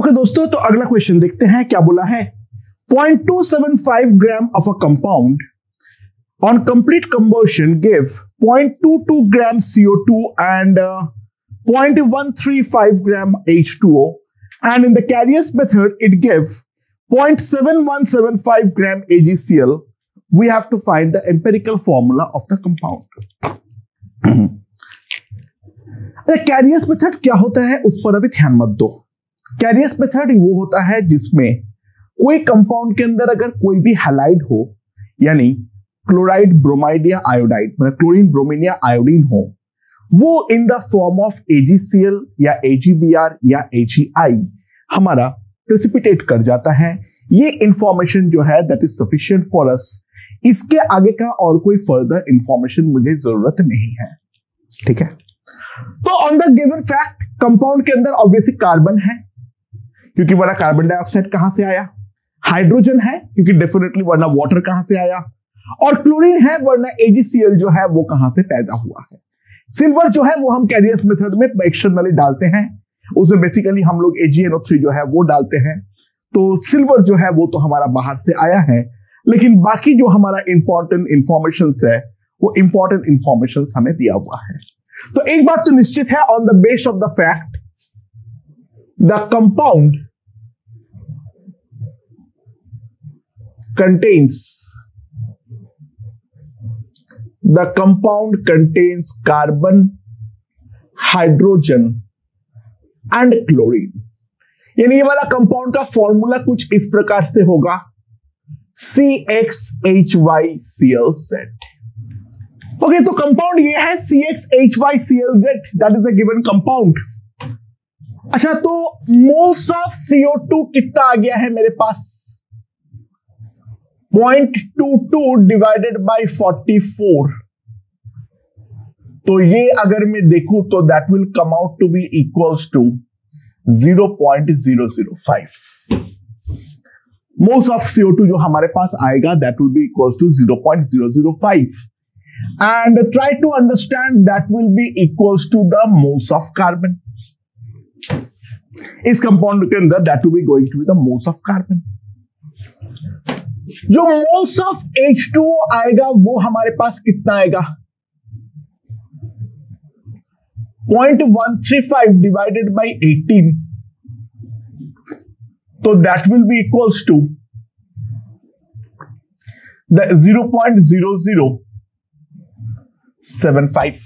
Okay दोस्तों, तो अगला क्वेश्चन देखते हैं क्या बोला है। 0.275 gram of a compound on complete combustion give 0.22 gram CO2 and 0.135 gram H2O, and in the carrier's method it gives 0.7175 gram AgCl. We have to find the empirical formula of the compound. Carriers method क्या होता है उस पर अभी ध्यान मत दो। Carriers method वो होता है जिसमें कोई कंपाउंड के अंदर अगर कोई भी हैलाइड हो, यानी क्लोराइड, ब्रोमाइड या आयोडाइड, मतलब क्लोरीन, ब्रोमीन या आयोडीन हो, वो इन द फॉर्म ऑफ AgCl या AgBr या AgI हमारा प्रेसिपिटेट कर जाता है। ये इंफॉर्मेशन जो है that is sufficient for us. इसके आगे का और कोई फर्दर इंफॉर्मेशन मुझे जरूरत नहीं है, ठीक है। तो on the given fact compound के अंदर ऑब्वियसली कार्बन है, क्योंकि वरना कार्बन डाइऑक्साइड कहां से आया, हाइड्रोजन है क्योंकि डेफिनेटली वरना वाटर कहां से आया, और क्लोरीन है वरना AgCl जो है वो कहां से पैदा हुआ है। सिल्वर जो है वो हम कैरियर्स मेथड में एक्सटर्नली डालते हैं, उसमें बेसिकली हम लोग AgNO3 जो है वो डालते हैं। तो सिल्वर जो है वो तो हमारा बाहर से आया है, लेकिन बाकी जो हमारा इंपॉर्टेंट इंफॉर्मेशन है वो इंपॉर्टेंट इंफॉर्मेशन हमें दिया हुआ है। तो एक बात तो निश्चित है, on the base of the fact the compound contains carbon, hydrogen and chlorine। यानी ये वाला कंपाउंड का फॉर्मूला कुछ इस प्रकार से होगा, CXHYClZ। ओके, तो कंपाउंड ये है CXHYClZ, that is a given compound. अच्छा, तो मोल्स ऑफ CO2 कितना आ गया है मेरे पास? 0.22 डिवाइडेड बाई 44। तो ये अगर मैं देखूं तो that will come out to be equals to 0.005। Moles of CO2 जो हमारे पास आएगा that will be equals to 0.005, and try to understand that will be equals to the moles of carbon. इस कंपाउंड के अंदर that will be going to be the moles of carbon. जो moles of H2O आएगा वो हमारे पास कितना आएगा? 0.135 divided by 18, तो that will be equals to 0.0075।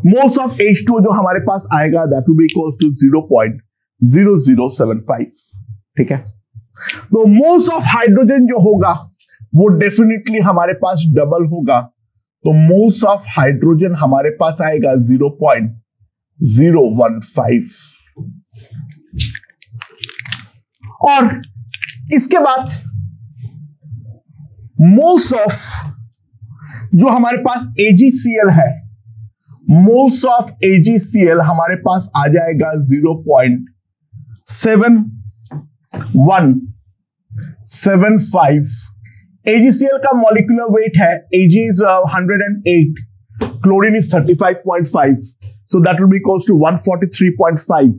Moles of H2O जो हमारे पास आएगा that will be equals to 0.0075, ठीक है। तो मोल्स ऑफ हाइड्रोजन जो होगा वो डेफिनेटली हमारे पास डबल होगा, तो मोल्स ऑफ हाइड्रोजन हमारे पास आएगा 0.015। और इसके बाद मोल्स ऑफ जो हमारे पास AgCl है, मोल्स ऑफ AgCl हमारे पास आ जाएगा 0.7175। AgCl का मॉलिक्यूलर वेट है, Ag is 108, chlorine is 35.5, so that will be equals to 143.5।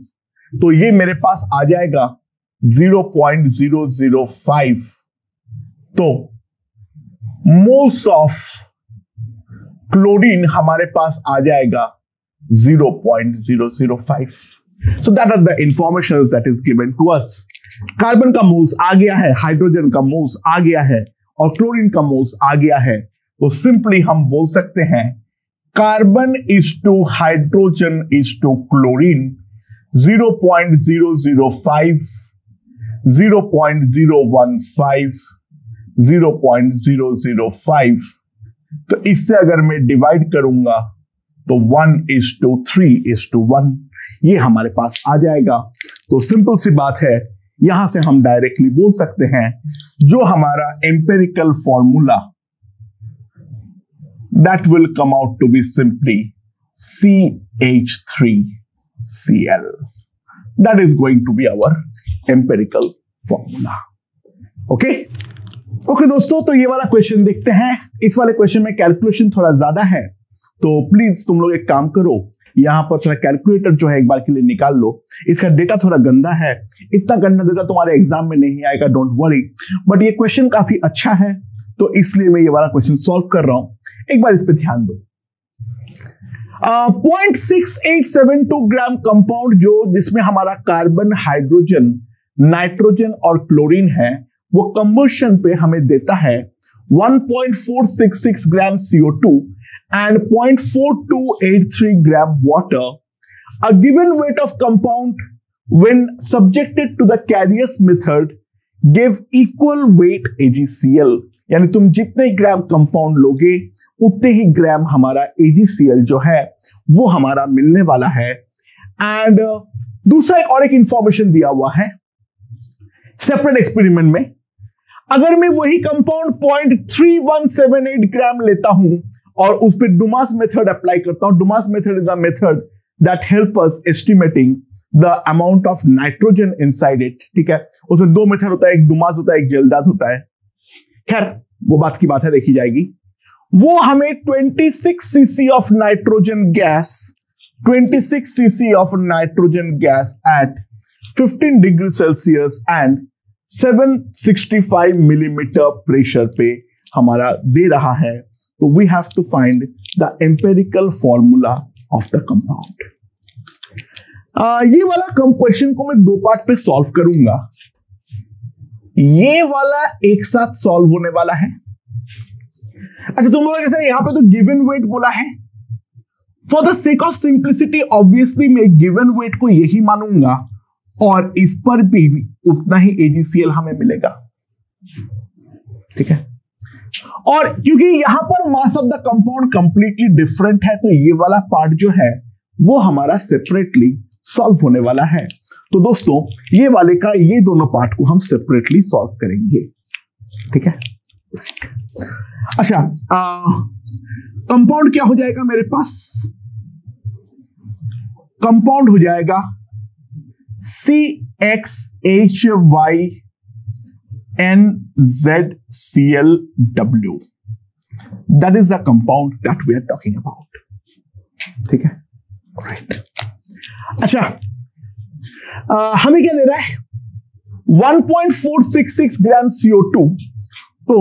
तो ये मेरे पास आ जाएगा 0.005। तो मोल्स ऑफ क्लोरीन हमारे पास आ जाएगा 0.005। So that are the information that is given to us. Carbon का मोल्स आ गया है, हाइड्रोजन का मोल्स आ गया है और क्लोरीन का मोल्स आ गया है। तो सिंपली हम बोल सकते हैं carbon is to hydrogen is to chlorine 0.005, 0.015, 0.005। तो इससे अगर मैं डिवाइड करूंगा तो 1:3:1 ये हमारे पास आ जाएगा। तो सिंपल सी बात है, यहां से हम डायरेक्टली बोल सकते हैं जो हमारा empirical formula that will come out to be simply CH3Cl। That is going to be our empirical formula. Okay दोस्तों, तो ये वाला क्वेश्चन देखते हैं। इस वाले क्वेश्चन में कैलकुलेशन थोड़ा ज्यादा है, तो प्लीज तुम लोग एक काम करो, यहां पर थोड़ा कैलकुलेटर जो है एक बार के लिए निकाल लो। इसका डेटा थोड़ा गंदा है, इतना गंदा डेटा तुम्हारे एग्जाम में नहीं आएगा, डोंट वरी, बट ये क्वेश्चन काफी अच्छा है तो इसलिए मैं ये वाला क्वेश्चन सॉल्व कर रहा हूं। एक बार इस पर ध्यान दो। 0.6872 ग्राम कंपाउंड जो जिसमें हमारा कार्बन, हाइड्रोजन, नाइट्रोजन और क्लोरीन है, वो कंबशन पे हमें देता है 1.466 ग्राम CO2 and 0.4283 gram water. A given weight of compound when subjected to the Carius method give equal weight AgCl. यानी तुम जितने ग्राम कंपाउंड लोगे उतने ही ग्राम हमारा AgCl जो है वो हमारा मिलने वाला है। एंड दूसरा और एक इंफॉर्मेशन दिया हुआ है सेपरेट एक्सपेरिमेंट में, अगर मैं वही कंपाउंड 0.3178 ग्राम लेता हूं और उस पर डुमास मेथड अप्लाई करता हूं, Dumas method is a method that help us estimating the amount of nitrogen inside it. ठीक है, उसमें दो मेथड होता है, एक डुमास होता है, एक जेल्डास होता है। खैर वो बात की बात है, देखी जाएगी। वो हमें 26 cc of nitrogen gas, 26 cc of nitrogen gas at 15 degree Celsius and 765 millimetre pressure पे हमारा दे रहा है। तो we have to find the empirical formula of the compound. ये वाला क्वेश्चन को मैं दो पार्ट पे सॉल्व करूंगा। ये वाला एक साथ सॉल्व होने वाला है। अच्छा, तुम लोग जैसे यहां पे तो गिवन वेट बोला है, for the sake of simplicity obviously मैं गिवन वेट को यही मानूंगा और इस पर भी उतना ही AgCl हमें मिलेगा। ठीक है, और क्योंकि यहां पर mass of the compound completely different है तो ये वाला पार्ट जो है वो हमारा सेपरेटली सॉल्व होने वाला है। तो दोस्तों ये वाले का ये दोनों पार्ट को हम सेपरेटली सॉल्व करेंगे। ठीक है, अच्छा, कंपाउंड क्या हो जाएगा मेरे पास? कंपाउंड हो जाएगा CXHYNZClW. That is the compound that we are talking about. ठीक है, राइट। अच्छा, हमें क्या दे रहा है? 1.466 ग्राम CO2। तो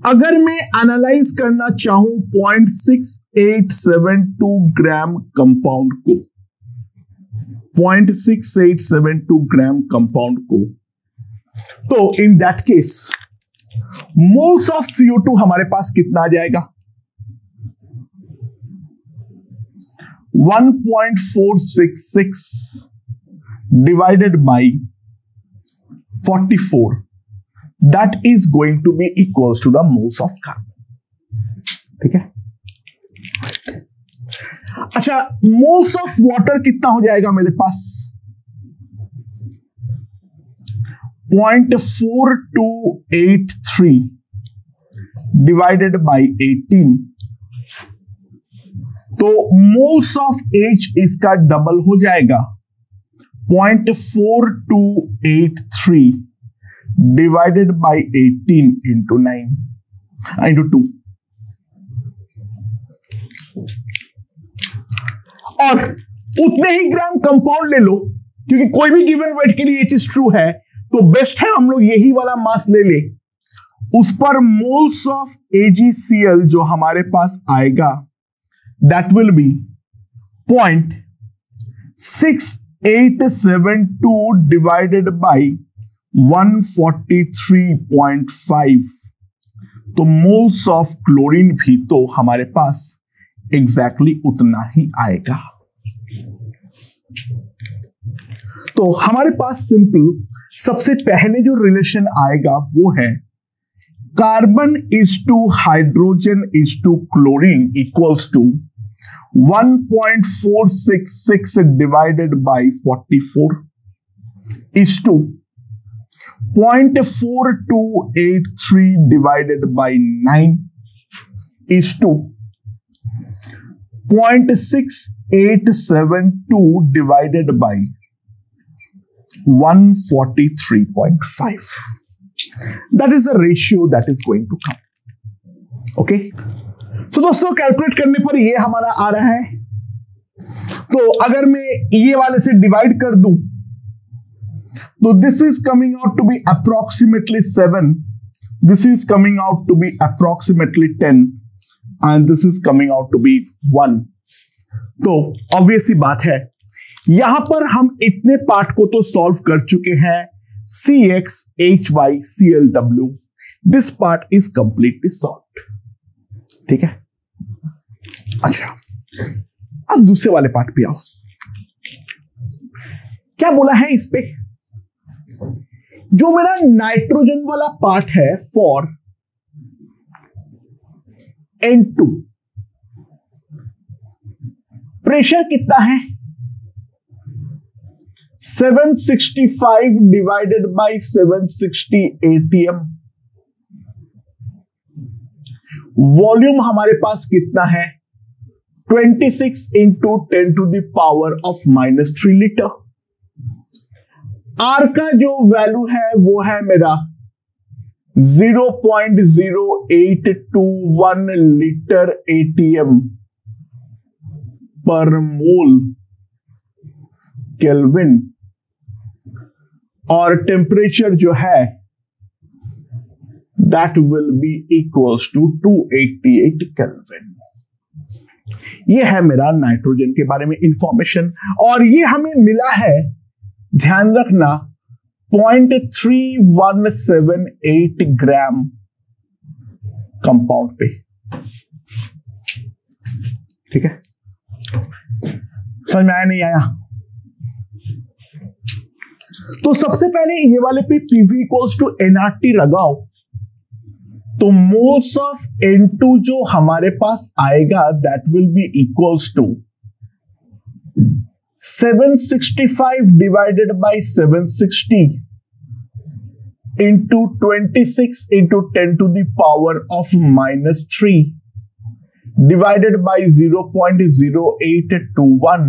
अगर मैं एनालाइज करना चाहूं 0.6872 ग्राम कंपाउंड को, 0.6872 ग्राम कंपाउंड को, तो in that case moles of CO2 हमारे पास कितना आ जाएगा? 1.466 divided by 44, that is going to be equals to the moles of carbon. ठीक है, अच्छा, मोल्स ऑफ वाटर कितना हो जाएगा मेरे पास? 0.4283 डिवाइडेड बाई 18, तो मोल्स ऑफ H इसका डबल हो जाएगा, 0.4283 डिवाइडेड बाई 18 इंटू 9 इंटू 2। और उतने ही ग्राम कंपाउंड ले लो, क्योंकि कोई भी गिवन वेट के लिए ये चीज ट्रू है, तो बेस्ट है हम लोग यही वाला मास ले ले। उस पर मोल्स ऑफ AgCl जो हमारे पास आएगा that will B 0.6872 divided by 143.5। तो मोल्स ऑफ क्लोरीन भी तो हमारे पास एग्जैक्टली उतना ही आएगा। तो हमारे पास सिंपल सबसे पहले जो रिलेशन आएगा वो है carbon is to hydrogen is to chlorine equals to 1.466 divided by 44 is to 0.4283 divided by 9 is to 0.6872 divided by 143.5. That is the ratio that is going to come. Okay? So दोस्तों calculate करने पर ये हमारा आ रहा है तो अगर मैं ये वाले से डिवाइड कर दूं तो this is coming out to be approximately 7, this is coming out to be approximately 10 and this is coming out to be 1। तो ऑब्वियस सी बात है, यहां पर हम इतने पार्ट को तो सॉल्व कर चुके हैं, CXHYCLW, this part is completely solved. ठीक है, अच्छा अब दूसरे वाले पार्ट पे आओ। क्या बोला है इस पे, जो मेरा नाइट्रोजन वाला पार्ट है फॉर N2, प्रेशर कितना है 765 डिवाइडेड बाय 760 ATM। वॉल्यूम हमारे पास कितना है 26 into 10 to the power of -3 litre. R का जो वैल्यू है वो है मेरा 0.0821 लीटर ATM पर मोल केल्विन, और टेम्परेचर जो है that will be equals to 288 kelvin. ये है मेरा नाइट्रोजन के बारे में इंफॉर्मेशन, और ये हमें मिला है, ध्यान रखना, 0.3178 ग्राम कंपाउंड पे। ठीक है, समझ में आया नहीं आया? तो सबसे पहले ये वाले पे PV इक्वल्स टू nRT लगाओ, तो मोल्स ऑफ N2 जो हमारे पास आएगा that will be equals to 765 divided by 760 into 26 into 10 to the power of -3 divided by 0.0821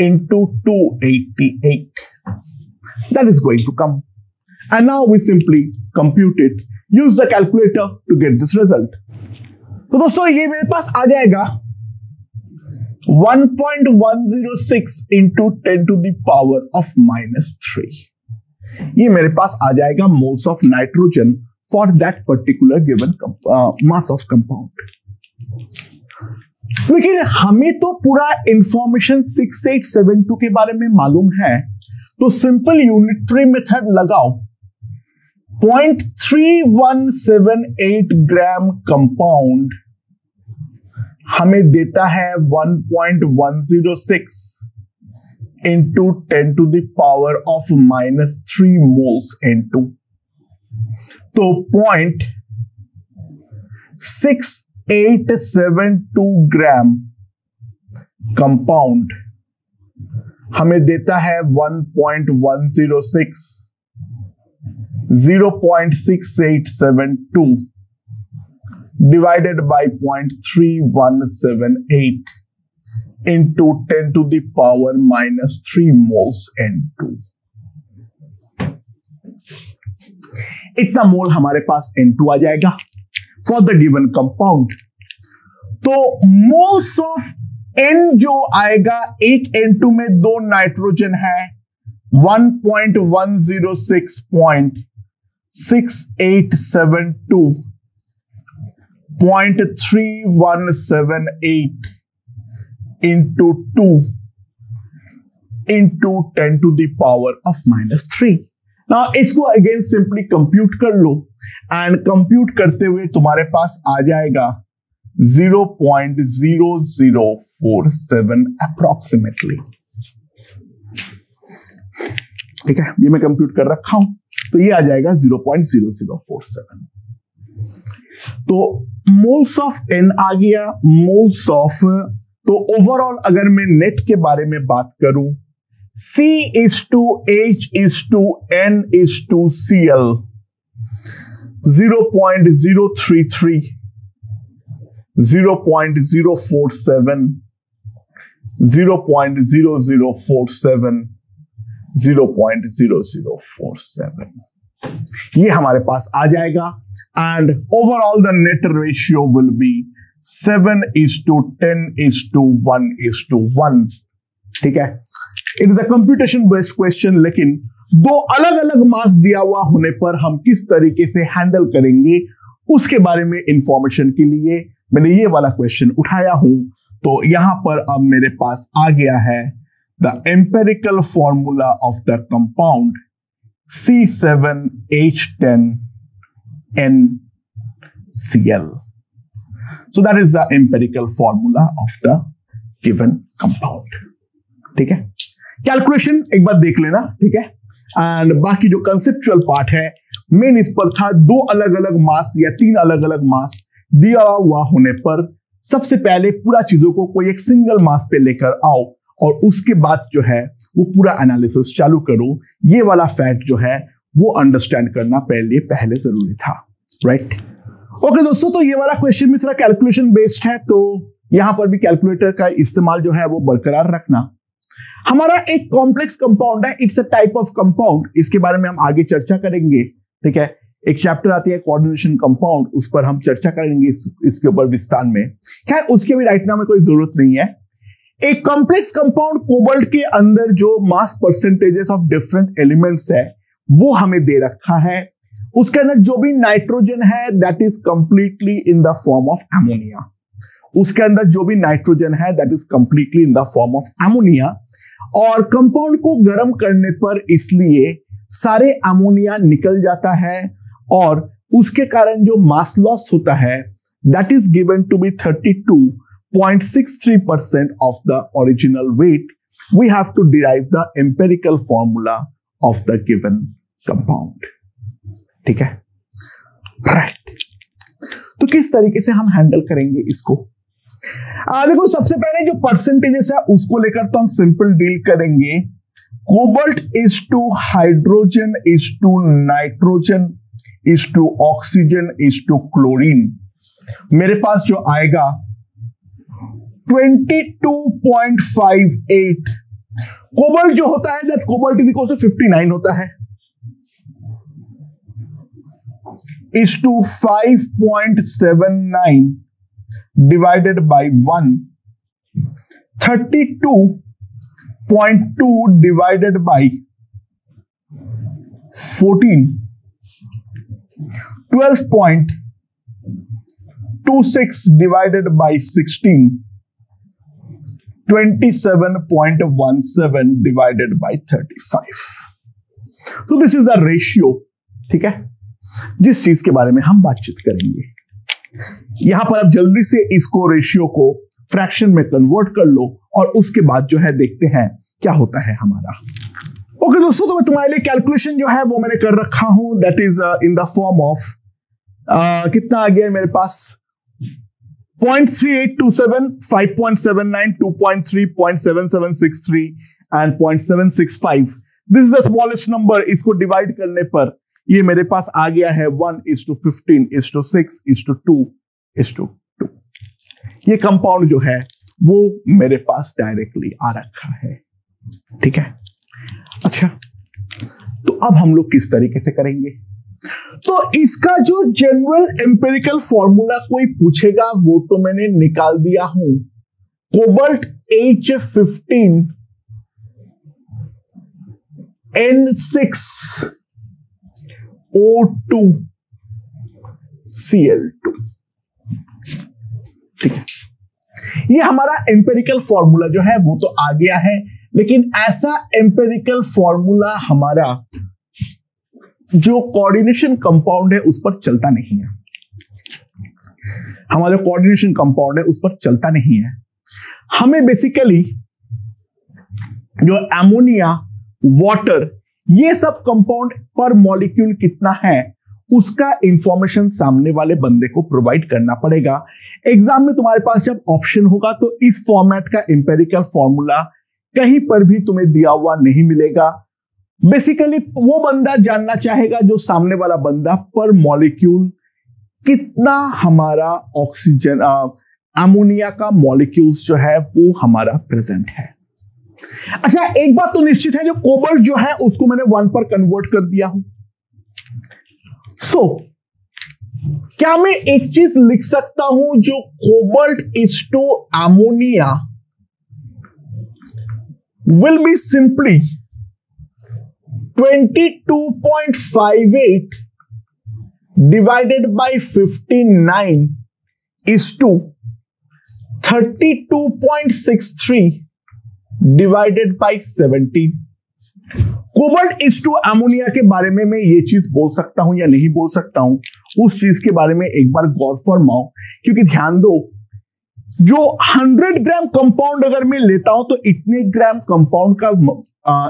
into 288. That is going to come. And now we simply compute it. Use the calculator to get this result. तो दोस्तों ये मेरे पास आ जाएगा 1.106 into 10 to the power of -3. ये मेरे पास आ जाएगा moles of nitrogen for that particular given mass of compound. लेकिन हमें तो पूरा इंफॉर्मेशन 6872 के बारे में मालूम है, तो सिंपल यूनिटरी मेथड लगाओ। 0.3178 ग्राम कंपाउंड हमें देता है 1.106 into 10 to the power of -3 moles N2। तो 0.6872 ग्राम कंपाउंड हमें देता है 1.106 0.6872 divided by 0.3178 into 10 to the power -3 moles N2। इतना मोल हमारे पास N2 आ जाएगा फॉर द गिवन कंपाउंड। तो मोल्स ऑफ N जो आएगा, एक N2 में 2 नाइट्रोजन है, 1.106.6872 0.3178 into 2 into 10 to the power of -3। Now इसको अगेन सिंपली कंप्यूट कर लो, एंड कंप्यूट करते हुए तुम्हारे पास आ जाएगा 0.0047 अप्रोक्सीमेटली। ठीक है, ये मैं कंप्यूट कर रखा हूं, तो ये आ जाएगा 0.0047। तो मोल्स ऑफ N आ गया, मोल्स ऑफ, तो ओवरऑल अगर मैं नेट के बारे में बात करूं, C/H/N/Cl 0.033, 0.047, 0.0047, 0.0047 ये हमारे पास आ जाएगा, and overall the net ratio will be 7:10:1:1, ठीक है। It is a computation based question, लेकिन दो अलग अलग मास दिया हुआ होने पर हम किस तरीके से हैंडल करेंगे उसके बारे में इंफॉर्मेशन के लिए मैंने ये वाला क्वेश्चन उठाया हूं। तो यहां पर अब मेरे पास आ गया है the empirical formula of the compound C7H10NCl. So that is the empirical formula of the given compound. ठीक है, कैलकुलेशन एक बार देख लेना, ठीक है। एंड बाकी जो कंसेप्चुअल पार्ट है मेन इस पर था, दो अलग अलग मास या तीन अलग अलग मास दिया हुआ होने पर सबसे पहले पूरा चीजों को कोई एक सिंगल मास पे लेकर आओ और उसके बाद जो है वो पूरा एनालिसिस चालू करो। ये वाला फैक्ट जो है वो अंडरस्टैंड करना पहले जरूरी था, राइट। ओके दोस्तों, तो ये वाला क्वेश्चन भी थोड़ा कैलकुलेशन बेस्ड है, तो यहां पर भी कैलकुलेटर का इस्तेमाल जो है वो बरकरार रखना। हमारा एक कॉम्प्लेक्स कंपाउंड है, it's a type of compound, इसके बारे में हम आगे चर्चा करेंगे, ठीक है। एक चैप्टर आती है कोऑर्डिनेशन कंपाउंड, उस पर हम चर्चा करेंगे इसके ऊपर विस्तार में। खैर उसके भी राइट नाउ में कोई जरूरत नहीं है। एक कॉम्प्लेक्स कंपाउंड कोबाल्ट के अंदर जो मास परसेंटेजेस ऑफ डिफरेंट एलिमेंट्स है वो हमें दे रखा है। उसके अंदर जो भी नाइट्रोजन है that is completely in the form of ammonia. उसके अंदर जो भी नाइट्रोजन है that is completely in the form of ammonia. और कंपाउंड को गर्म करने पर इसलिए सारे अमोनिया निकल जाता है और उसके कारण जो मास लॉस होता है that is given to be 32.63% of the original weight. We have to derive the empirical formula of the given compound, ठीक है, राइट। तो किस तरीके से हम हैंडल करेंगे इसको? देखो सबसे पहले जो परसेंटेजेस है उसको लेकर तो हम सिंपल डील करेंगे। Cobalt is to hydrogen is to nitrogen is to oxygen is to chlorine. मेरे पास जो आएगा 22.58। कोबाल्ट जो होता है that cobalt is equal to 59 होता है, is to 5.79 divided by 1, 32.2 divided by 14, 12.26 divided by 16, 27.17 divided by 35. So this is the ratio, ठीक है, जिस चीज के बारे में हम बातचीत करेंगे। यहां पर आप जल्दी से इसको रेशियो को फ्रैक्शन में कन्वर्ट कर लो और उसके बाद जो है देखते हैं क्या होता है हमारा। ओके दोस्तों, तो मैं तुम्हारे लिए कैलकुलेशन जो है वो मैंने कर रखा हूं, that is in the form of कितना आ गया मेरे पास 0.3827, 5.79, 2.3, 0.7763 and 0.765। This is the smallest number. इसको डिवाइड करने पर ये मेरे पास आ गया है 1:15:6:2:2। ये कंपाउंड जो है वो मेरे पास डायरेक्टली आ रखा है, ठीक है। अच्छा, तो अब हम लोग किस तरीके से करेंगे? तो इसका जो जनरल एम्पिरिकल फॉर्मूला कोई पूछेगा वो तो मैंने निकाल दिया हूं। कोबाल्ट H15N6O2Cl2, ठीक है। ये हमारा एम्पिरिकल फॉर्मूला जो है वो तो आ गया है, लेकिन ऐसा एम्पिरिकल फॉर्मूला हमारा जो कोऑर्डिनेशन कंपाउंड है उस पर चलता नहीं है। हमारा कोऑर्डिनेशन कंपाउंड है उस पर चलता नहीं है। हमें बेसिकली जो एमोनिया, वाटर, ये सब कंपाउंड पर मॉलिक्यूल कितना है उसका इंफॉर्मेशन सामने वाले बंदे को प्रोवाइड करना पड़ेगा। एग्जाम में तुम्हारे पास जब ऑप्शन होगा तो इस फॉर्मेट का एम्पिरिकल फॉर्मूला कहीं पर भी तुम्हें दिया हुआ नहीं मिलेगा। बेसिकली वो बंदा जानना चाहेगा जो सामने वाला बंदा पर मॉलिक्यूल कितना हमारा ऑक्सीजन, अमोनिया का मॉलिक्यूल्स जो है वो हमारा प्रेजेंट है। अच्छा, एक बात तो निश्चित है, जो कोबाल्ट जो है उसको मैंने 1 पर कन्वर्ट कर दिया हूं। सो क्या मैं एक चीज लिख सकता हूं जो cobalt is to ammonia will be simply 22.58 divided by 59 is to 32.63 divided by 17। Cobalt is to ammonia के बारे में मैं ये चीज बोल सकता हूं या नहीं बोल सकता हूं, उस चीज के बारे में एक बार गौर फरमाओ, क्योंकि ध्यान दो, जो 100 ग्राम कंपाउंड अगर मैं लेता हूं तो इतने ग्राम कंपाउंड का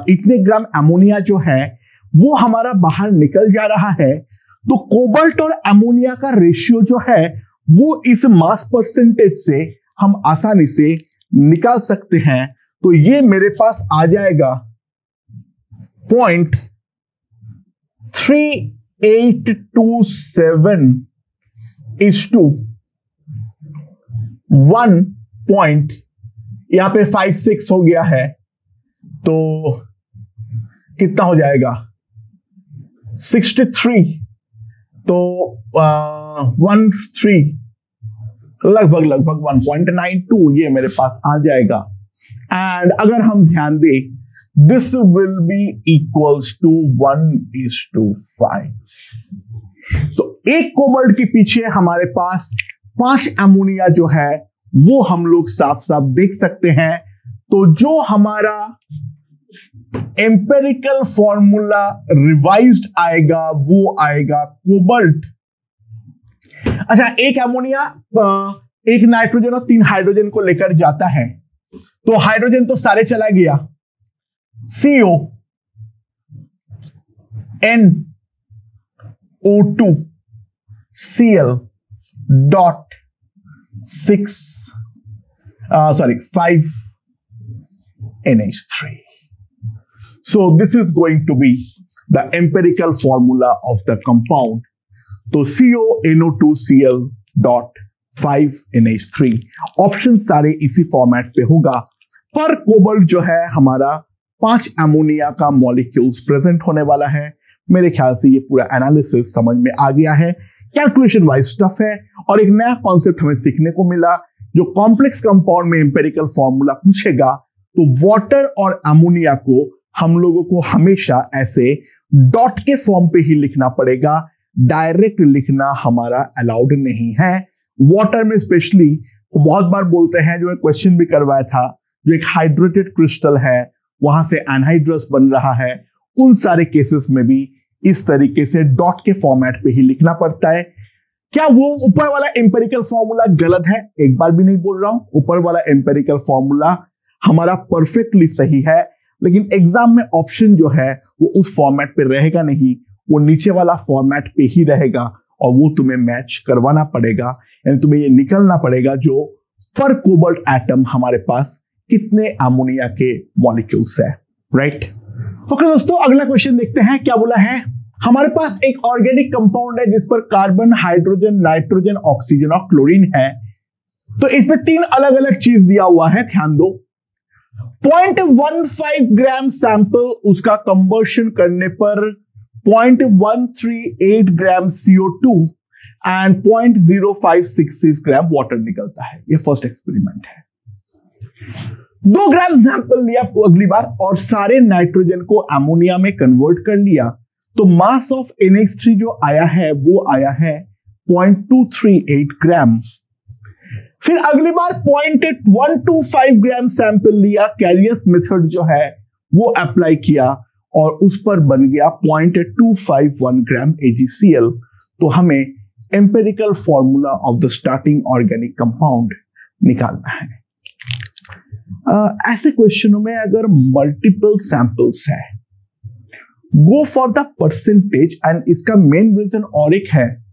इतने ग्राम अमोनिया जो है वो हमारा बाहर निकल जा रहा है। तो कोबाल्ट और अमोनिया का रेशियो जो है वो इस मास परसेंटेज से हम आसानी से निकाल सकते हैं। तो ये मेरे पास आ जाएगा 0.3827 इज टू 1 पॉइंट, यहां पे 56 हो गया है, तो कितना हो जाएगा 63, तो 13 लगभग 1.92 ये मेरे पास आ जाएगा। एंड अगर हम ध्यान दें, this will be equals to 1:5। तो एक कोबाल्ट के पीछे हमारे पास 5 अमोनिया जो है वो हम लोग साफ साफ देख सकते हैं। तो जो हमारा एम्पेरिकल फॉर्मूला रिवाइज्ड आएगा वो आएगा कोबाल्ट। अच्छा, एक अमोनिया एक नाइट्रोजन और 3 हाइड्रोजन को लेकर जाता है, तो हाइड्रोजन तो सारे चला गया, CO NO2 Cl dot 5 NH3। So this is going to be the empirical formula of the compound। तो CO NO2 Cl dot 5 NH3 option सारे इसी फॉर्मेट पे होगा। पर कोबाल्ट जो है हमारा 5 अमोनिया का मॉलिक्यूल्स प्रेजेंट होने वाला है। मेरे ख्याल से ये पूरा एनालिसिस समझ में आ गया है। कैलकुलेशन वाइज टफ है और एक नया कॉन्सेप्ट हमें सीखने को मिला। जो कॉम्प्लेक्स कंपाउंड में एम्पेरिकल फॉर्मूला पूछेगा तो वाटर और अमोनिया को हम लोगों को हमेशा ऐसे डॉट के फॉर्म पे ही लिखना पड़ेगा, डायरेक्ट लिखना हमारा अलाउड नहीं है। वाटर में स्पेशली बहुत बार बोलते हैं, जो क्वेश्चन भी करवाया था, जो एक हाइड्रेटेड क्रिस्टल है वहां से एनहाइड्रस बन रहा है, उन सारे केसेस में भी इस तरीके से डॉट के फॉर्मेट पे ही लिखना पड़ता है। क्या वो ऊपर वाला एम्पेरिकल फॉर्मूला गलत है? एक बार भी नहीं बोल रहा हूं, ऊपर वाला एम्पेरिकल फॉर्मूला हमारा परफेक्टली सही है, लेकिन एग्जाम में ऑप्शन जो है वो उस फॉर्मेट पे रहेगा नहीं, वो नीचे वाला फॉर्मेट पे ही रहेगा और वो तुम्हें मैच करवाना पड़ेगा, यानी तुम्हें ये निकलना पड़ेगा जो पर कोबाल्ट एटम हमारे पास कितने अमोनिया के मॉलिक्यूल्स है, राइट? ओके दोस्तों, अगला क्वेश्चन देखते हैं क्या बोला है। हमारे पास एक ऑर्गेनिक कंपाउंड है जिस पर कार्बन, हाइड्रोजन, नाइट्रोजन, ऑक्सीजन और क्लोरीन है। तो इस पे 3 अलग अलग चीज दिया हुआ है, ध्यान दो। 0.15 ग्राम सैंपल, उसका कंवर्शन करने पर 0.138 ग्राम CO2 एंड 0.0566 ग्राम वाटर निकलता है। ये फर्स्ट एक्सपेरिमेंट है। 2 ग्राम सैंपल लिया अगली बार और सारे नाइट्रोजन को अमोनिया में कन्वर्ट कर लिया, तो मास ऑफ NH3 जो आया है वो आया है 0.238 ग्राम। फिर अगली बार 0.125 ग्राम सैंपल लिया, कैरियस मेथड जो है वो अप्लाई किया और उस पर बन गया 0.251 ग्राम AgCl। तो हमें empirical formula of the starting organic compound निकालना है। ऐसे क्वेश्चनों में अगर मल्टीपल सैंपल्स है, गो फॉर द परसेंटेज। एंड इसका मेन रीजन और एक है,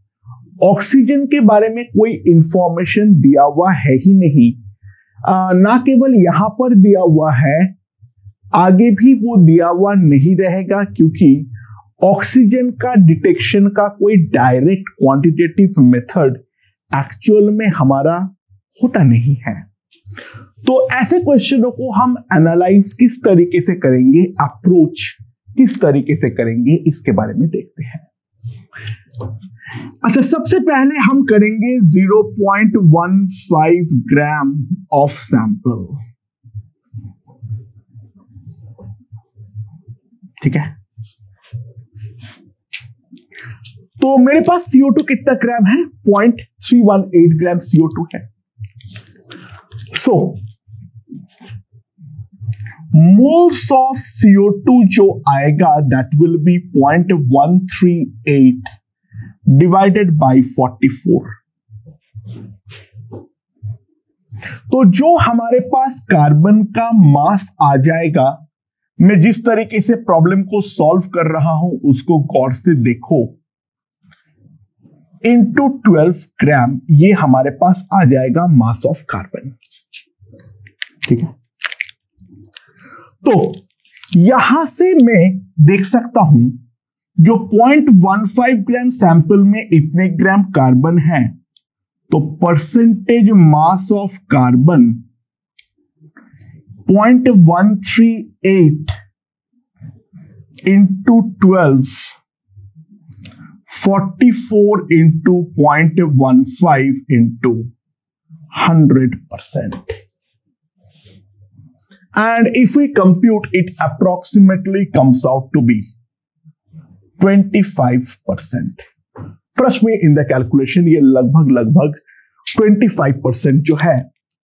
ऑक्सीजन के बारे में कोई इंफॉर्मेशन दिया हुआ है ही नहीं। ना केवल यहां पर दिया हुआ है, आगे भी वो दिया हुआ नहीं रहेगा, क्योंकि ऑक्सीजन का डिटेक्शन का कोई डायरेक्ट क्वांटिटेटिव मेथड एक्चुअल में हमारा होता नहीं है। तो ऐसे क्वेश्चनों को हम एनालाइज किस तरीके से करेंगे, अप्रोच किस तरीके से करेंगे, इसके बारे में देखते हैं। अच्छा, सबसे पहले हम करेंगे 0.15 ग्राम ऑफ सैंपल। ठीक है, तो मेरे पास CO2 कितना ग्राम है? 0.318 ग्राम CO2 है। सो मोल्स ऑफ CO2 जो आएगा that will B 0.138 divided by 44। तो जो हमारे पास कार्बन का मास आ जाएगा, मैं जिस तरीके से प्रॉब्लम को सॉल्व कर रहा हूं उसको गौर से देखो, इंटू 12 ग्राम ये हमारे पास आ जाएगा मास ऑफ कार्बन। ठीक है, तो यहां से मैं देख सकता हूं जो 0.15 ग्राम सैंपल में इतने ग्राम कार्बन है, तो percentage mass of carbon 0.138 into 12, 44 into 0.15 into 100%. And if we compute, it approximately comes out to be 25%. Trust me in the calculation, ये लगभग 25% जो है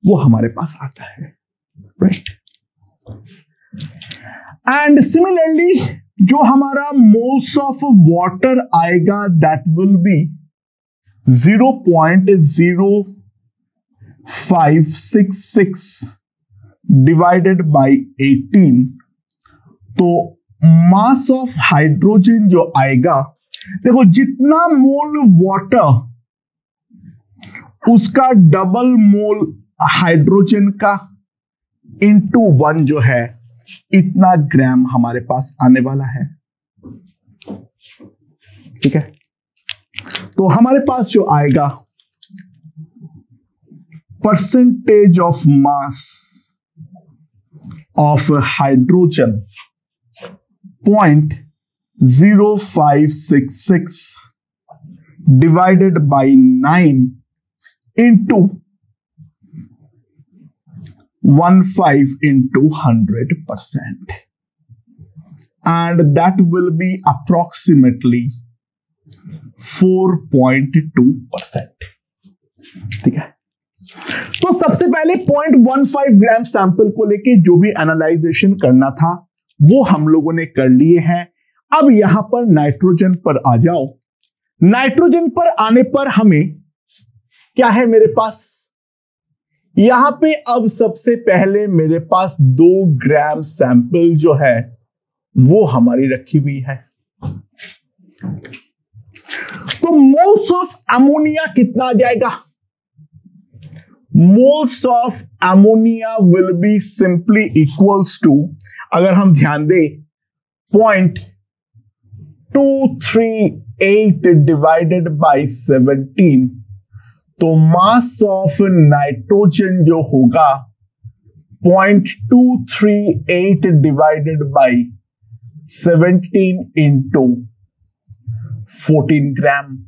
वो हमारे पास आता है, right? And similarly, जो हमारा moles of water आएगा, that will be 0.0566 divided by 18। तो मास ऑफ हाइड्रोजन जो आएगा, देखो जितना मोल वाटर उसका डबल मोल हाइड्रोजन का इंटू 1 जो है, इतना ग्राम हमारे पास आने वाला है। ठीक है, तो हमारे पास जो आएगा percentage of mass of hydrogen 0.0566 divided by 9 into 15 into 100%, and that will be approximately 4.2%. ठीक है, तो सबसे पहले 0.15 ग्राम सैंपल को लेके जो भी एनालाइजेशन करना था वो हम लोगों ने कर लिए हैं। अब यहां पर नाइट्रोजन पर आ जाओ। नाइट्रोजन पर आने पर हमें क्या है मेरे पास, यहां पे अब सबसे पहले मेरे पास 2 ग्राम सैंपल जो है वो हमारी रखी हुई है। तो मोल्स ऑफ अमोनिया कितना आ जाएगा? Moles of ammonia will be simply equals to, अगर हम ध्यान दें, 0.238 डिवाइडेड बाय 17। तो मास ऑफ नाइट्रोजन जो होगा 0.238 डिवाइडेड बाय 17 इंटू 14 ग्राम,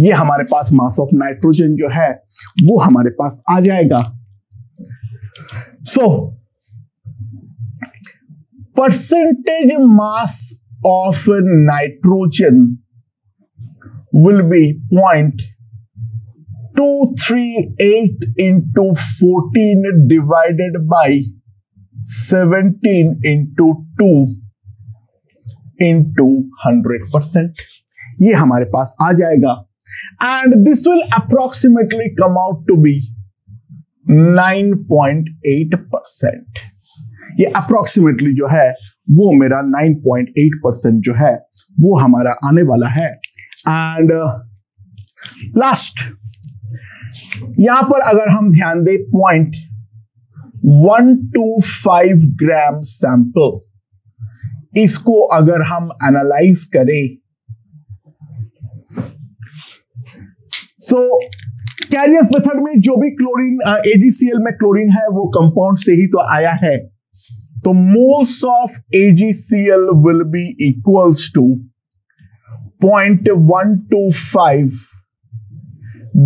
ये हमारे पास मास ऑफ नाइट्रोजन जो है वो हमारे पास आ जाएगा। So percentage mass of nitrogen will be 0.238 into 14 divided by 17 into 2 into 100%, ये हमारे पास आ जाएगा। And this will approximately come out to be 9.8%. ये approximately जो है वो मेरा 9.8% जो है वो हमारा आने वाला है। And last, यहां पर अगर हम ध्यान दें 0.125 ग्राम सैंपल, इसको अगर हम एनालाइज करें, सो कैरियर्स मेथड में जो भी क्लोरीन AgCl में क्लोरीन है वो कंपाउंड से ही तो आया है। तो moles of AgCl will be equals to 0.125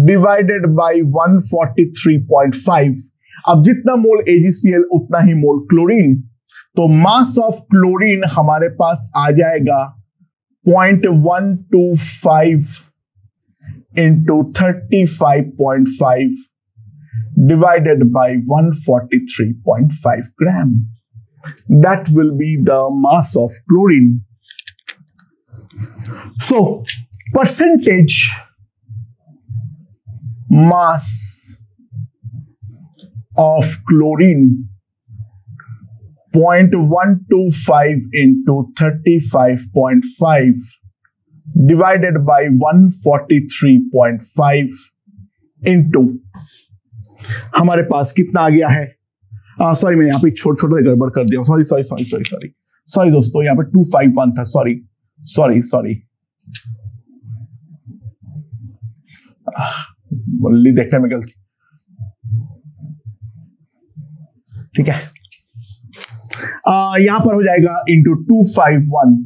divided by 143.5। अब जितना मोल AgCl उतना ही मोल क्लोरीन, तो मास ऑफ क्लोरीन हमारे पास आ जाएगा 0.125 into 35.5 divided by 143.5 gram. That will be the mass of chlorine. So, percentage mass of chlorine 0.125 into 35.5 divided by 143.5 into हमारे पास कितना आ गया है? सॉरी, मैंने यहाँ पे छोटा गड़बड़ कर दिया। सॉरी दोस्तों, यहाँ पे 251 था। सॉरी देखने में गलती। ठीक है, यहां पर हो जाएगा इंटू 251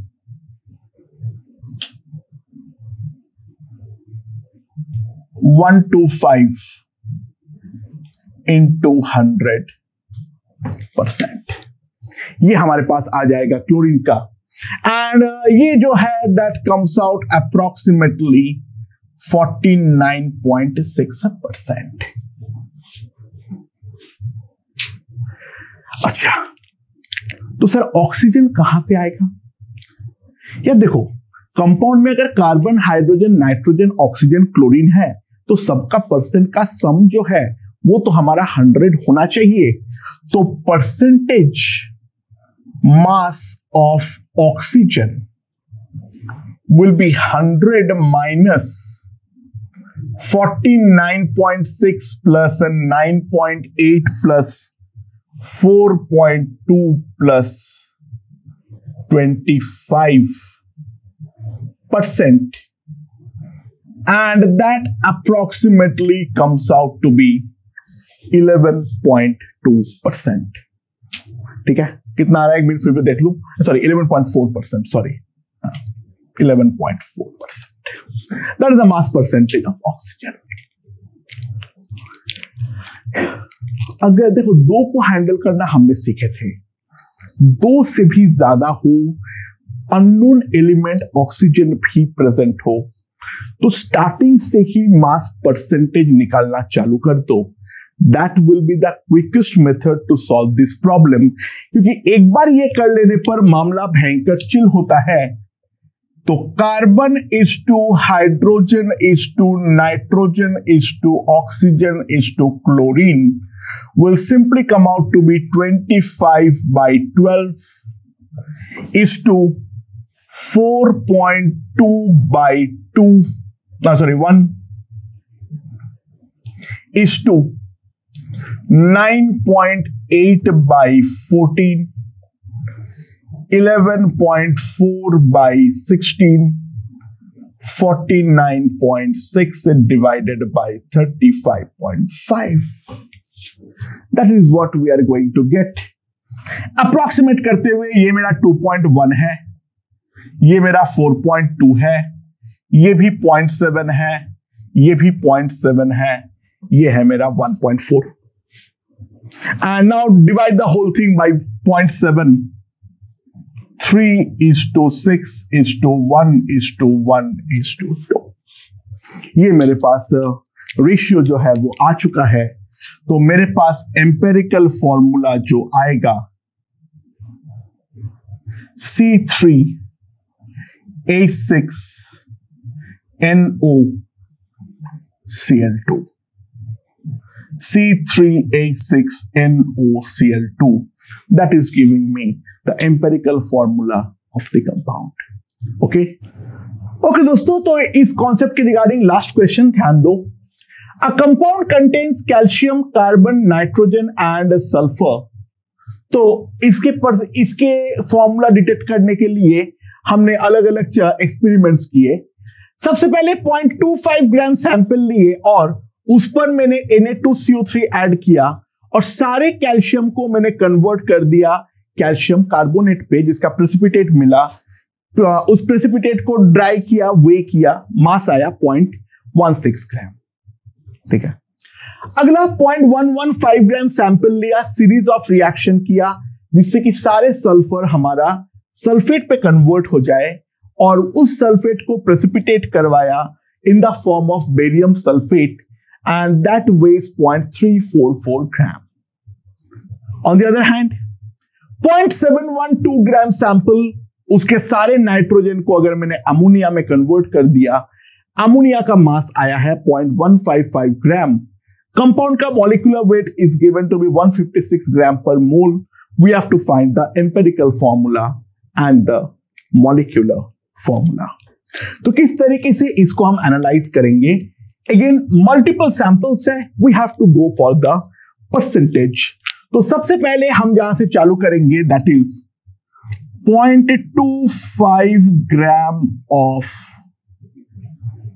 125 इंटू 100%। ये हमारे पास आ जाएगा क्लोरीन का, एंड ये जो है दैट कम्स आउट अप्रोक्सीमेटली 49.6%। अच्छा, तो सर ऑक्सीजन कहां से आएगा? या देखो, कंपाउंड में अगर carbon, hydrogen, nitrogen, oxygen, chlorine है तो सबका परसेंट का सम जो है वो तो हमारा 100 होना चाहिए। तो percentage mass of oxygen will be 100 minus 49.6 plus 9.8 plus 4.2 plus 25%, and that approximately comes out to be 11.2%। ठीक है, कितना आ रहा है एक मिनट फिर भी देख लूं। Sorry, 11.4%। Sorry, 11.4%। That is the mass percentage of oxygen. अगर देखो, दो को हैंडल करना हमने सीखे थे, दो से भी ज्यादा हो, अननोन एलिमेंट ऑक्सीजन भी प्रेजेंट हो, तो स्टार्टिंग से ही मास परसेंटेज निकालना चालू कर दो। That will be the quickest method to solve this problem, क्योंकि एक बार ये कर लेने पर मामला भयंकर चिल होता है। तो carbon is to hydrogen is to nitrogen is to oxygen is to chlorine will simply come out to be 25/12 is to 1 is to 9.8/14, 11.4/16, 49.6 divided by 35.5. That is what we are going to get. Approximate करते हुए ये मेरा 2.1 है, ये मेरा 4.2 है, ये भी 0.7 है, ये भी 0.7 है, ये है मेरा 1.4। And now divide the whole thing by 0.7. 3:6:1:1:2। ये मेरे पास रेशियो जो है वो आ चुका है। तो मेरे पास एम्पेरिकल फॉर्मूला जो आएगा C3H6NOCl2, C3H6NOCl2, that is giving me the empirical formula of the compound. Okay दोस्तों, तो इस कॉन्सेप्ट के रिगार्डिंग लास्ट क्वेश्चन ध्यान दो। A compound contains calcium, carbon, nitrogen and sulfur. तो इसके फॉर्मूला डिटेक्ट करने के लिए हमने अलग अलग एक्सपेरिमेंट्स किए। सबसे पहले 0.25 ग्राम सैंपल लिए और उस पर मैंने Na2CO3 ऐड किया और सारे कैल्शियम को मैंने कन्वर्ट कर दिया कैल्शियम कार्बोनेट पे, जिसका प्रेसिपिटेट मिला उस प्रेसिपिटेट को ड्राई किया, वे किया, मास आया 0.16 ग्राम। ठीक है, अगला 0.115 ग्राम सैंपल लिया, सीरीज ऑफ रिएक्शन किया जिससे कि सारे सल्फर हमारा सल्फेट पे कन्वर्ट हो जाए और उस सल्फेट को प्रेसिपिटेट करवाया in the form of barium sulphate and that weighs 0.344 gram. On the other hand 0.712 gram sample, उसके सारे नाइट्रोजन को अगर मैंने अमोनिया में कन्वर्ट कर दिया, अमोनिया का मास आया है 0.155 ग्राम। कंपाउंड का molecular weight is given to be 156 gram per mole. We have to find the empirical formula and the molecular formula. तो किस तरीके से इसको हम एनालाइज करेंगे? अगेन मल्टीपल सैंपल्स है, we have to go for the percentage. तो सबसे पहले हम जहां से चालू करेंगे that is 0.25 gram of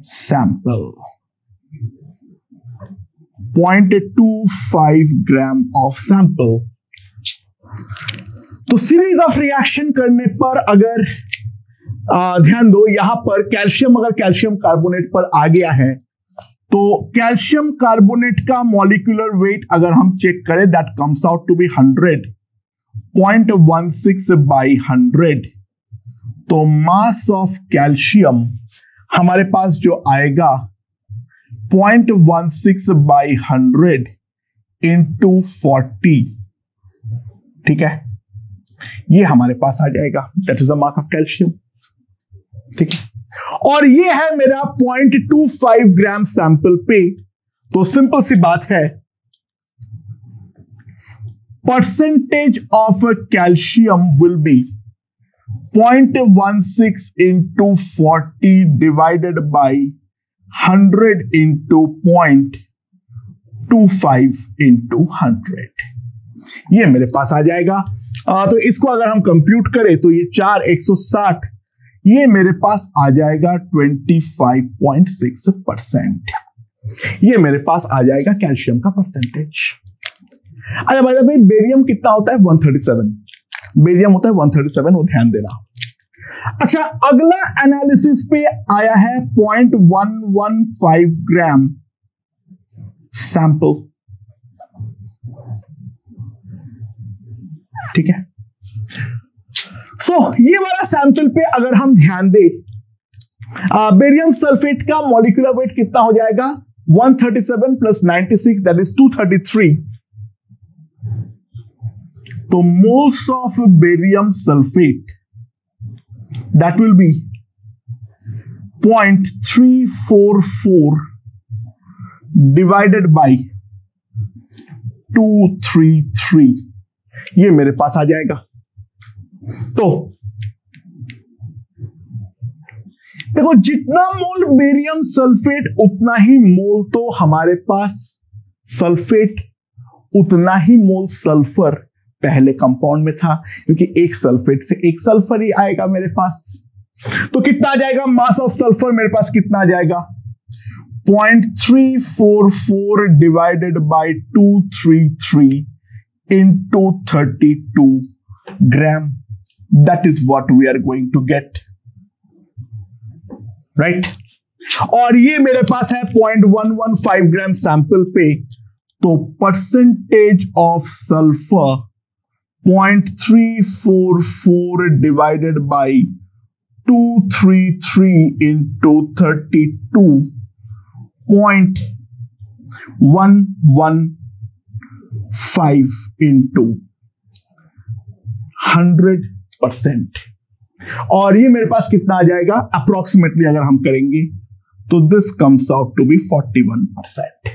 sample, 0.25 gram of sample. तो सीरीज ऑफ रिएक्शन करने पर अगर ध्यान दो, यहां पर कैल्शियम अगर कैल्शियम कार्बोनेट पर आ गया है तो कैल्शियम कार्बोनेट का मॉलिक्यूलर वेट अगर हम चेक करें that comes out to be 100, 0.16 by 100। तो मास ऑफ कैल्शियम हमारे पास जो आएगा 0.16 बाई 100 इंटू 40। ठीक है, ये हमारे पास आ जाएगा, that is the mass of calcium. ठीक है, और ये है मेरा 0.25 ग्राम सैंपल पे। तो सिंपल सी बात है, percentage of calcium will be 0.16 into 40 divided by 100 into 0.25 into 100। ये मेरे पास आ जाएगा। तो इसको अगर हम कंप्यूट करें तो ये 4 160, ये मेरे पास आ जाएगा 25.6%। ये मेरे पास आ जाएगा कैल्शियम का परसेंटेज। अच्छा भाई, बेरियम कितना होता है? 137। बेरियम होता है 137, वो ध्यान देना। अच्छा, अगला एनालिसिस पे आया है 0.115 ग्राम सैंपल। ठीक है, सो ये वाला सैंपल पे अगर हम ध्यान दें, बेरियम सल्फेट का मॉलिक्यूलर वेट कितना हो जाएगा? 137 प्लस 96 दैट इज 233। तो moles of barium sulphate that will B 0.344 divided by 233। ये मेरे पास आ जाएगा। तो देखो, जितना मोल बेरियम सल्फेट उतना ही मोल तो हमारे पास सल्फेट, उतना ही मोल सल्फर पहले कंपाउंड में था, क्योंकि एक सल्फेट से एक सल्फर ही आएगा मेरे पास। तो कितना आ जाएगा? मास ऑफ सल्फर मेरे पास कितना आ जाएगा? 0.344 divided by 233 into 32 gram. That is what we are going to get, right? और ये मेरे पास है 0.115 ग्राम सैंपल पे। तो percentage of sulphur 0.344 divided by 233 into 32.115 into 100%। और ये मेरे पास कितना आ जाएगा अप्रोक्सीमेटली अगर हम करेंगे तो this comes out to be 41%।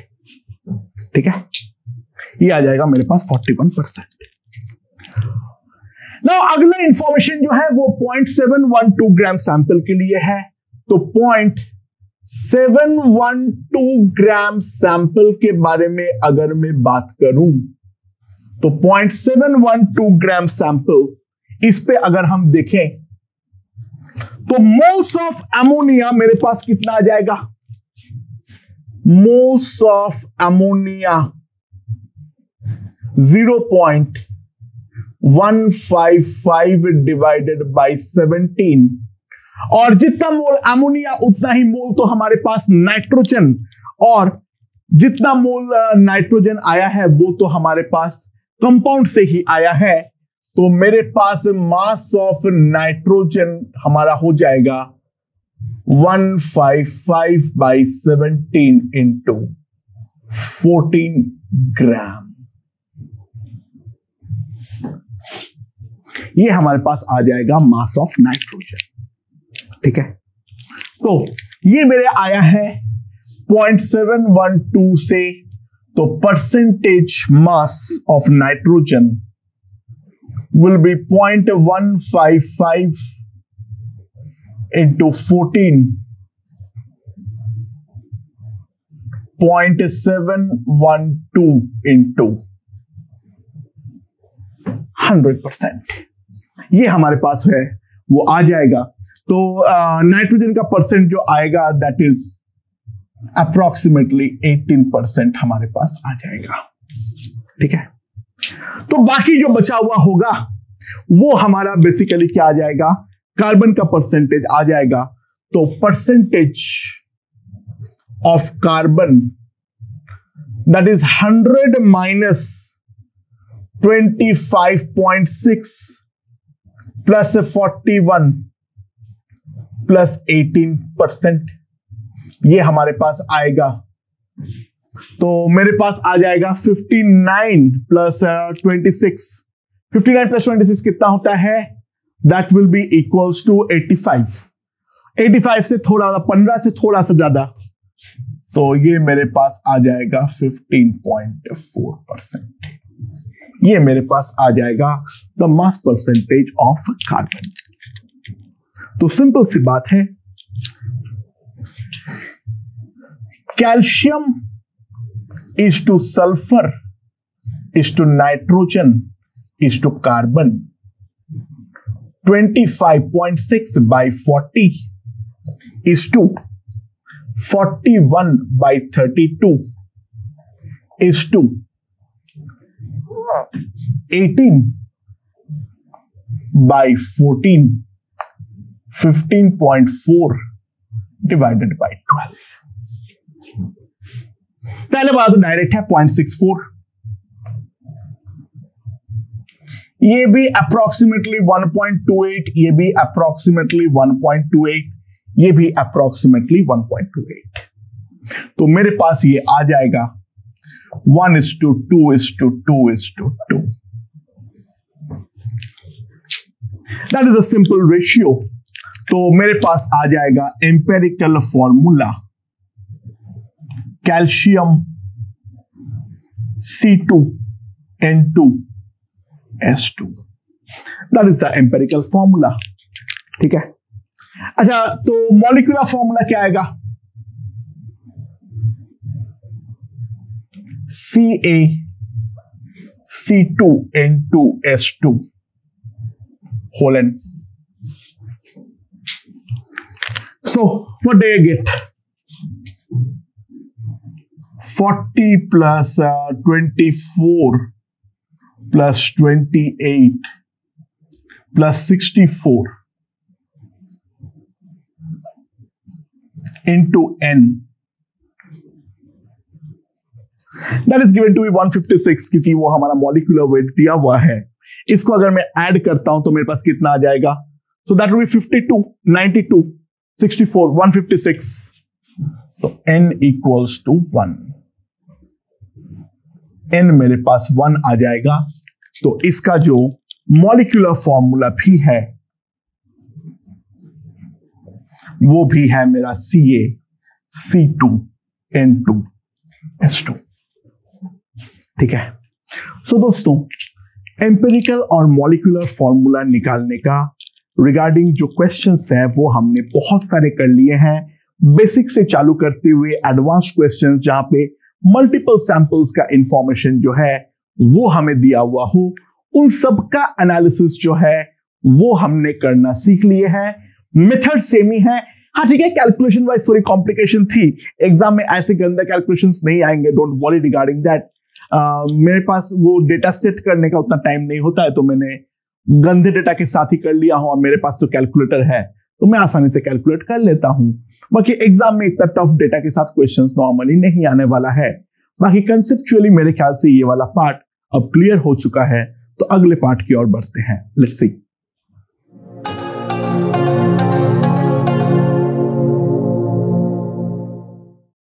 ठीक है, ये आ जाएगा मेरे पास 41%। नाउ अगला इंफॉर्मेशन जो है वो 0.712 ग्राम सैंपल के लिए है। तो 0.712 ग्राम सैंपल के बारे में अगर मैं बात करूं तो 0.712 ग्राम सैंपल, इस पे अगर हम देखें तो मोल्स ऑफ अमोनिया मेरे पास कितना आ जाएगा? Moles of ammonia 0.155 divided by 17 और जितना मोल अमोनिया उतना ही मोल तो हमारे पास नाइट्रोजन, और जितना मोल नाइट्रोजन आया है वो तो हमारे पास कंपाउंड से ही आया है। तो मेरे पास मास ऑफ नाइट्रोजन हमारा हो जाएगा 155/17 इंटू 14 ग्राम। ये हमारे पास आ जाएगा मास ऑफ नाइट्रोजन। ठीक है, तो ये मेरे आया है 0.712 से। तो percentage mass of nitrogen will be 0.155 into 14, 0.712 into 100%। ये हमारे पास है वो आ जाएगा। तो नाइट्रोजन का परसेंट जो आएगा दैट इज अप्रोक्सीमेटली 18% हमारे पास आ जाएगा। ठीक है, तो बाकी जो बचा हुआ होगा वो हमारा बेसिकली क्या आ जाएगा, कार्बन का परसेंटेज आ जाएगा। तो percentage of carbon that is 100 minus 25.6 plus 41 plus 18%, ये हमारे पास आएगा। तो मेरे पास आ जाएगा 59 प्लस 26। 59 प्लस 26 कितना होता है, that will be equals to 85। 85 से थोड़ा 15 से थोड़ा सा ज्यादा, तो ये मेरे पास आ जाएगा 15.4%। ये मेरे पास आ जाएगा the mass percentage of carbon. तो सिंपल सी बात है, calcium is to sulphur is to nitrogen is to carbon 25.6/40 is to 41/32 is to 18/14, 15.4 divided by 12। पहले बात तो डायरेक्ट है 0.64, ये भी अप्रोक्सीमेटली 1.28, ये भी अप्रोक्सीमेटली 1.28, ये भी अप्रोक्सीमेटली 1.28। तो मेरे पास ये आ जाएगा 1:2:2:2:2। That is a simple ratio. तो मेरे पास आ जाएगा empirical formula, calcium C2N2S2, that is the empirical formula. ठीक है, अच्छा, तो मॉलिक्यूलर फॉर्मूला क्या आएगा, CaC2N2S2 whole n। So what do you get? 40 plus 24 plus 28 plus 64 into n, that is given to be 156, क्योंकि वो हमारा मॉलिक्यूलर वेट दिया हुआ है। इसको अगर मैं ऐड करता हूं तो मेरे पास कितना आ जाएगा, सो दैट विल बी 52, 92, 64, 156। तो n इक्वल्स टू 1, n मेरे पास 1 आ जाएगा। तो इसका जो मॉलिक्यूलर फॉर्मूला भी है वो भी है मेरा CaC2N2S2। ठीक है, सो दोस्तों, एम्पिरिकल और मॉलिक्यूलर फॉर्मूला निकालने का रिगार्डिंग जो क्वेश्चंस है वो हमने बहुत सारे कर लिए हैं, बेसिक से चालू करते हुए एडवांस क्वेश्चंस जहां पे मल्टीपल सैंपल्स का इंफॉर्मेशन जो है वो हमें दिया हुआ हो, उन सब का एनालिसिस जो है वो हमने करना सीख लिए हैं। मेथड सेम ही है, हाँ ठीक है, कैलकुलेशन वाइज थोड़ी कॉम्प्लिकेशन थी, एग्जाम में ऐसे गंदा कैलकुलेशंस नहीं आएंगे, डोंट वरी रिगार्डिंग दैट। मेरे पास वो डेटा सेट करने का उतना टाइम नहीं होता है, तो मैंने गंदे डेटा के साथ ही कर लिया हूं, और मेरे पास तो कैलकुलेटर है, तो मैं आसानी से कैलकुलेट कर लेता हूं। बाकी एग्जाम में इतना टफ डेटा के साथ क्वेश्चंस नॉर्मली नहीं आने वाला है। बाकी कंसेप्चुअली मेरे ख्याल से ये वाला पार्ट अब क्लियर हो चुका है, तो अगले पार्ट की ओर बढ़ते हैं। Let's see.